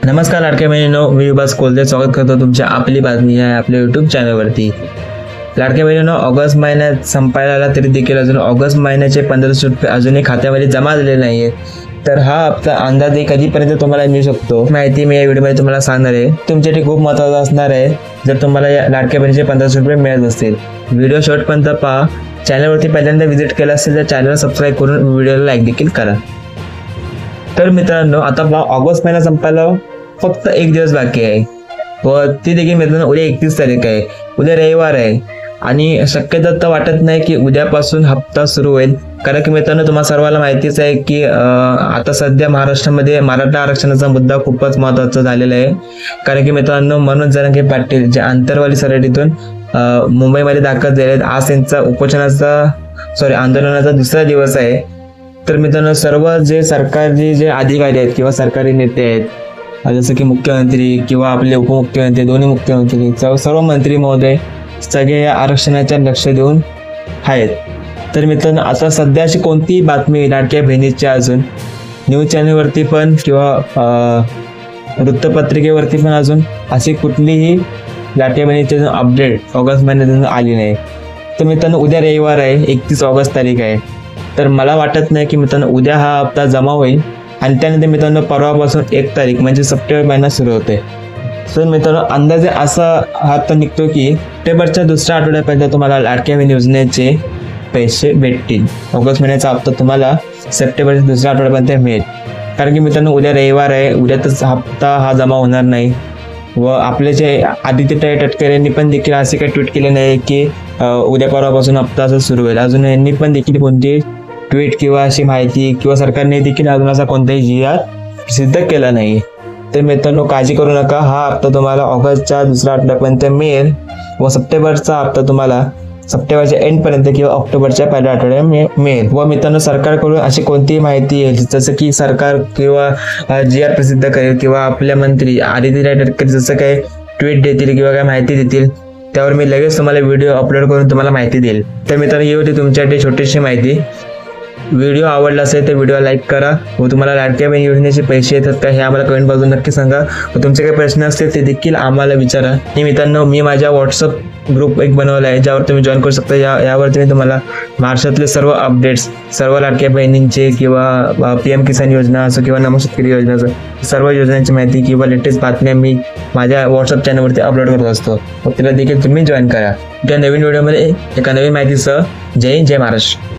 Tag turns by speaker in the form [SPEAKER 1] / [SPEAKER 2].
[SPEAKER 1] नमस्कार लाडक्या बहिणींनो, मी विभास कोलते स्वागत करतो तुमच्या आपली बातमी आहे आपल्या यूट्यूब चॅनलवरती। लाडक्या बहिणींनो, ऑगस्ट महिन्यात संपायला आला तरी देखील अजून ऑगस्ट महिन्याचे 1500 रुपये अजूनही खात्यामध्ये जमा झालेले नाहीये। तर हा हप्ता अंदाजे कधीपर्यंत तुम्हाला मिळू शकतो माहिती मी या व्हिडिओमध्ये तुम्हाला सांगणार आहे। तुमच्यासाठी खूप महत्त्वाचं असणार आहे जर तुम्हाला या लाडक्या बहिणीचे 1500 रुपये मिळत असतील। व्हिडिओ शेवटपर्यंत पहा। चॅनलवरती पहिल्यांदा व्हिजिट केला असेल तर चॅनलला सबस्क्राईब करून व्हिडिओला लाईक देखील करा। तर मित्रांनो, आता ऑगस्ट महिना संपायला फक्त एक दिवस बाकी आहे व ती देखील मित्रांनो उद्या 31 तारीख आहे। उद्या रविवार आहे आणि शक्यता तर वाटत नाही की उद्यापासून हप्ता सुरू होईल, कारण की मित्रांनो तुम्हाला सर्वांना माहितीच आहे की आता सध्या महाराष्ट्रामध्ये मराठा आरक्षणाचा मुद्दा खूपच महत्त्वाचा झालेला आहे। कारण की मित्रांनो मनोज जरांगे पाटील जे आंतरवाली सरहद्दीतून मुंबईमध्ये दाखल झाले आहेत, आज त्यांचा आंदोलनाचा दुसरा दिवस आहे। तर मित्रांनो, सर्व जे सरकारी जे अधिकारी आहेत किंवा सरकारी नेते आहेत जसं की मुख्यमंत्री किंवा आपले उपमुख्यमंत्री, दोन्ही मुख्यमंत्री, सर्व मंत्री महोदय सगळे या आरक्षणाच्या लक्ष देऊन आहेत। तर मित्रांनो, आता सध्या अशी कोणतीही बातमी लाडक्या बहिणीच्या अजून न्यूज चॅनलवरती पण किंवा वृत्तपत्रिकेवरती पण अजून अशी कुठलीही लाडक्या बहिणीची अपडेट ऑगस्ट महिन्यात आली नाही। तर मित्रांनो, उद्या रविवार आहे, 31 ऑगस्ट तारीख आहे। तर मला वाटत नाही की मित्रांनो उद्या हा हप्ता जमा होईल आणि त्यानंतर मित्रांनो परवापासून 1 तारीख म्हणजे सप्टेंबर महिना सुरू होते। तर मित्रांनो, अंदाजे असा हप्ता निघतो की सप्टेंबरच्या दुसऱ्या आठवड्यापर्यंत तुम्हाला लाडक्या बहीण योजनेचे पैसे भेटतील। ऑगस्ट महिन्याचा हप्ता तुम्हाला सप्टेंबरच्या दुसऱ्या आठवड्यापर्यंत मिळेल, कारण की मित्रांनो उद्या रविवार आहे, उद्यातच हप्ता हा जमा होणार नाही। व आपले जे आदित्य तटकरे यांनी पण देखील असे काही ट्विट केले नाही की उद्या परवापासून हप्ता असं सुरू होईल। अजून यांनी पण देखील कोणती ट्विट किंवा अशी माहिती किंवा सरकारने देखील अजून असा कोणताही जी.आर सिद्ध केला नाही। तर मित्रांनो, काळजी करू नका, हा हप्ता तुम्हाला ऑगस्टच्या दुसऱ्या आठवड्यापर्यंत मिळेल व सप्टेंबरचा हप्ता तुम्हाला सप्टेंबरच्या एंडपर्यंत किंवा ऑक्टोबरच्या पहिल्या आठवड्यात मिळेल। व मित्रांनो, सरकारकडून अशी कोणतीही माहिती येईल जसं की सरकार किंवा जी.आर प्रसिद्ध करेल किंवा आपल्या मंत्री आदित्य तटकरे जसं काही ट्विट देतील किंवा काय माहिती देतील त्यावर मी लगेच तुम्हाला व्हिडिओ अपलोड करून तुम्हाला माहिती देईल। तर मित्रांनो, ही होती तुमच्यासाठी छोटीशी माहिती। व्हिडिओ आवडला असेल तर व्हिडिओ लाईक करा व तुम्हाला लाडक्या बहीण योजनेचे पैसे येतात का हे आम्हाला कमेंट बॉक्समध्ये नक्की सांगा व तुमचे काही प्रश्न असतील ते देखील आम्हाला विचारा। आणि मित्रांनो, मी माझ्या व्हॉट्सअप ग्रुप एक बनवला आहे ज्यावर तुम्ही जॉईन करू शकता। यावरती मी तुम्हाला महाराष्ट्रातले सर्व अपडेट्स, सर्व लाडक्या बहिणींचे किंवा PM किसान योजना असो किंवा नमो शेतकरी योजना असो, सर्व योजनांची माहिती किंवा लेटेस्ट बातम्या मी माझ्या व्हॉट्सअप चॅनलवरती अपलोड करत असतो व त्याला देखील तुम्ही जॉईन करा। त्या नवीन व्हिडिओमध्ये एका नवीन माहितीसह जय हिंद, जय महाराष्ट्र।